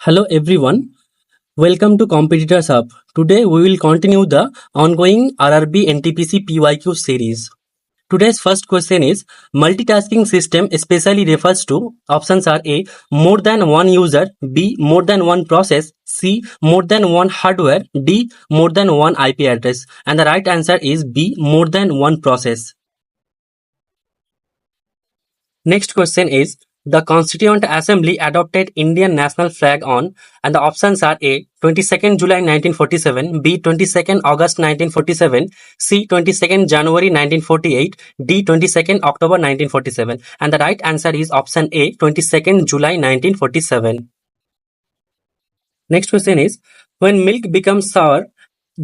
Hello everyone, welcome to Competitors Hub. Today we will continue the ongoing RRB NTPC PYQ series. Today's first question is multitasking system especially refers to options are A more than one user, B more than one process, C more than one hardware, D more than one IP address, and the right answer is B more than one process. Next question is the Constituent Assembly adopted Indian national flag on, and the options are A 22nd July 1947, B 22nd August 1947, C 22nd January 1948, D 22nd October 1947, and the right answer is option A 22nd July 1947. Next question is when milk becomes sour,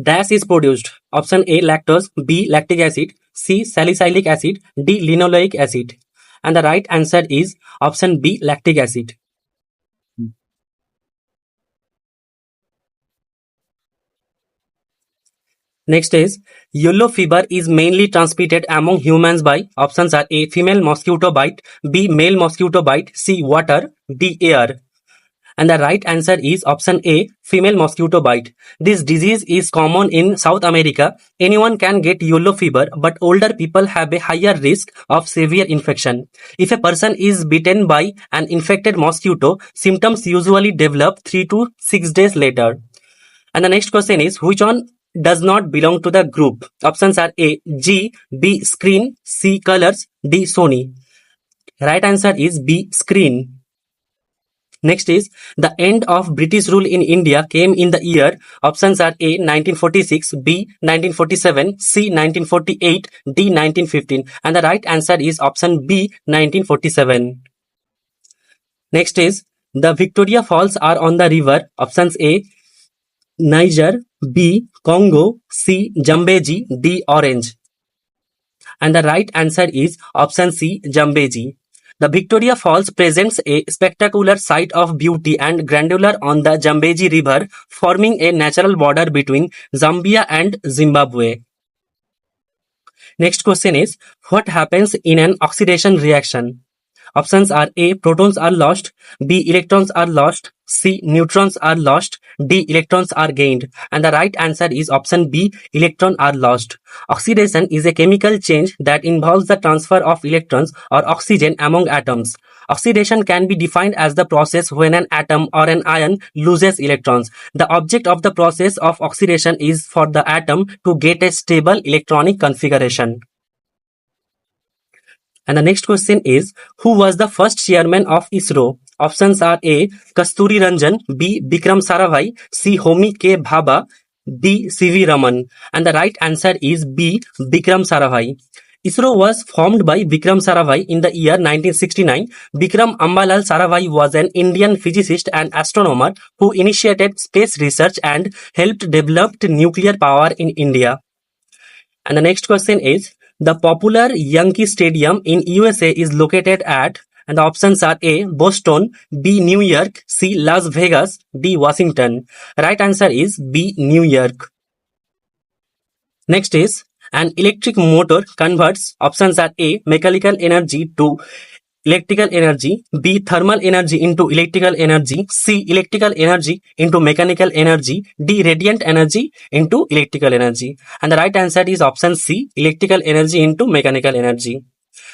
dash is produced. Option A lactose, B lactic acid, C salicylic acid, D linoleic acid. And the right answer is option B lactic acid. Next is yellow fever is mainly transmitted among humans by options are A female mosquito bite, B male mosquito bite, C water, D air. And the right answer is option A female mosquito bite. This disease is common in South America. Anyone can get yellow fever, but older people have a higher risk of severe infection. If a person is bitten by an infected mosquito, symptoms usually develop 3 to 6 days later. And the next question is which one does not belong to the group? Options are A G, B screen, C colors, D Sony. Right answer is B screen. Next is the end of British rule in India came in the year. Options are A 1946, B 1947, C 1948, D 1915, and the right answer is option B 1947. Next is the Victoria Falls are on the river. Options A Niger, B Congo, C Zambezi, D Orange. And the right answer is option C Zambezi. The Victoria Falls presents a spectacular sight of beauty and grandeur on the Zambezi River, forming a natural border between Zambia and Zimbabwe. Next question is, what happens in an oxidation reaction? Options are A. Protons are lost, B. Electrons are lost, C. Neutrons are lost, D. Electrons are gained. And the right answer is option B. Electrons are lost. Oxidation is a chemical change that involves the transfer of electrons or oxygen among atoms. Oxidation can be defined as the process when an atom or an ion loses electrons. The object of the process of oxidation is for the atom to get a stable electronic configuration. And the next question is, who was the first chairman of ISRO? Options are A. Kasturi Ranjan, B. Bikram Sarabhai, C. Homi K. Bhabha, D. C.V. Raman. And the right answer is B. Bikram Sarabhai. ISRO was formed by Bikram Sarabhai in the year 1969. Bikram Ambalal Sarabhai was an Indian physicist and astronomer who initiated space research and helped develop nuclear power in India. And the next question is, the popular Yankee Stadium in USA is located at, and the options are A. Boston, B. New York, C. Las Vegas, D. Washington. Right answer is B. New York. Next is, an electric motor converts, options are A. Mechanical energy to electrical energy, B. Thermal energy into electrical energy, C. Electrical energy into mechanical energy, D. Radiant energy into electrical energy. And the right answer is option C. Electrical energy into mechanical energy.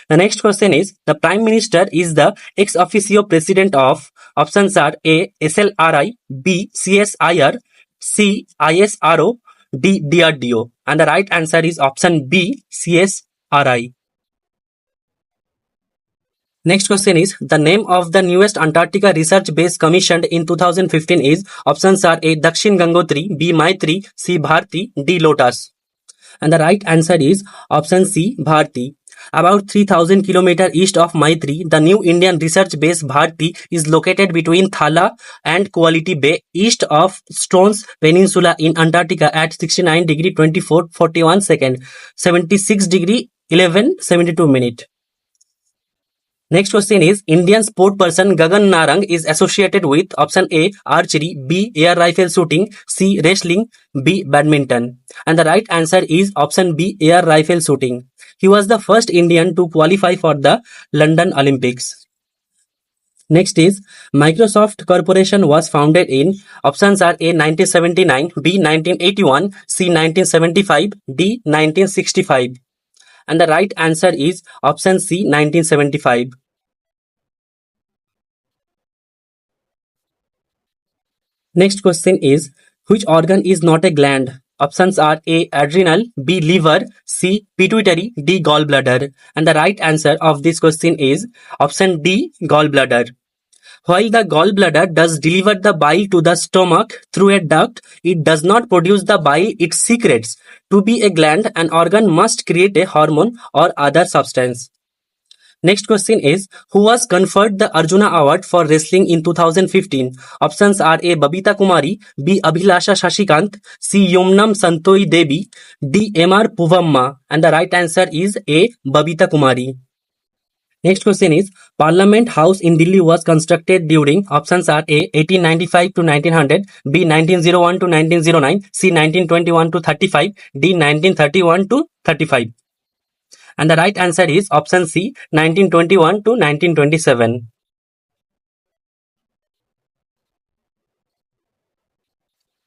The next question is, the Prime Minister is the ex officio president of, options are A. SLRI, B. CSIR, C. ISRO, D. DRDO. And the right answer is option B. CSRI. Next question is, the name of the newest Antarctica research base commissioned in 2015 is, options are A. Dakshin Gangotri, B. Maitri, C. Bharti, D. Lotus. And the right answer is option C. Bharti. About 3000 km east of Maitri, the new Indian research base Bharti is located between Thala and Quality Bay, east of Stones Peninsula in Antarctica at 69 degree 24 41 second, 76 degree 11 72 minute. Next question is, Indian sport person Gagan Narang is associated with option A. Archery, B. Air rifle shooting, C. Wrestling, B. Badminton. And the right answer is option B. Air rifle shooting. He was the first Indian to qualify for the London Olympics. Next is Microsoft Corporation was founded in options are A 1979, B 1981, C 1975, D 1965. And the right answer is option C 1975. Next question is which organ is not a gland? Options are A adrenal, B liver, C pituitary, D gallbladder. And the right answer of this question is option D gallbladder. While the gallbladder does deliver the bile to the stomach through a duct, it does not produce the bile it secretes. To be a gland, an organ must create a hormone or other substance. Next question is who was conferred the Arjuna Award for wrestling in 2015? Options are A Babita Kumari, B Abhilasha Shashikant, C Yomnam Santoi Devi, D MR Puvamma. And the right answer is A Babita Kumari. Next question is Parliament House in Delhi was constructed during options are A 1895 to 1900, B 1901 to 1909, C 1921 to 35, D 1931 to 35. And the right answer is option C 1921 to 1927.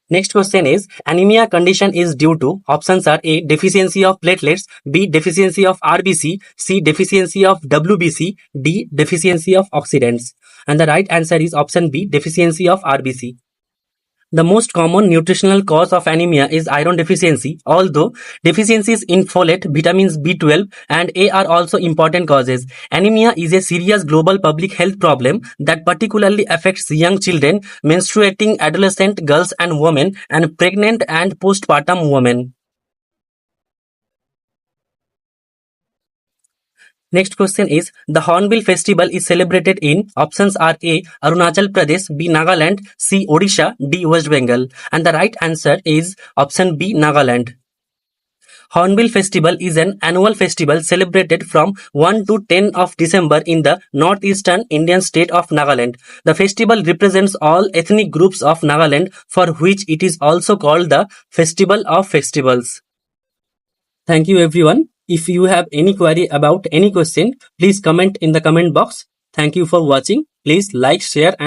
Next question is anemia condition is due to options are A deficiency of platelets, B deficiency of RBC, C deficiency of WBC, D deficiency of oxidants. And the right answer is option B deficiency of RBC. The most common nutritional cause of anemia is iron deficiency, although deficiencies in folate, vitamins B12 and A are also important causes. Anemia is a serious global public health problem that particularly affects young children, menstruating adolescent girls and women, and pregnant and postpartum women. Next question is the Hornbill Festival is celebrated in options are A Arunachal Pradesh, B Nagaland, C Odisha, D West Bengal. And the right answer is option B Nagaland. Hornbill Festival is an annual festival celebrated from 1 to 10 of December in the northeastern Indian state of Nagaland. The festival represents all ethnic groups of Nagaland, for which it is also called the Festival of Festivals. Thank you everyone. If you have any query about any question, please comment in the comment box. Thank you for watching. Please like, share and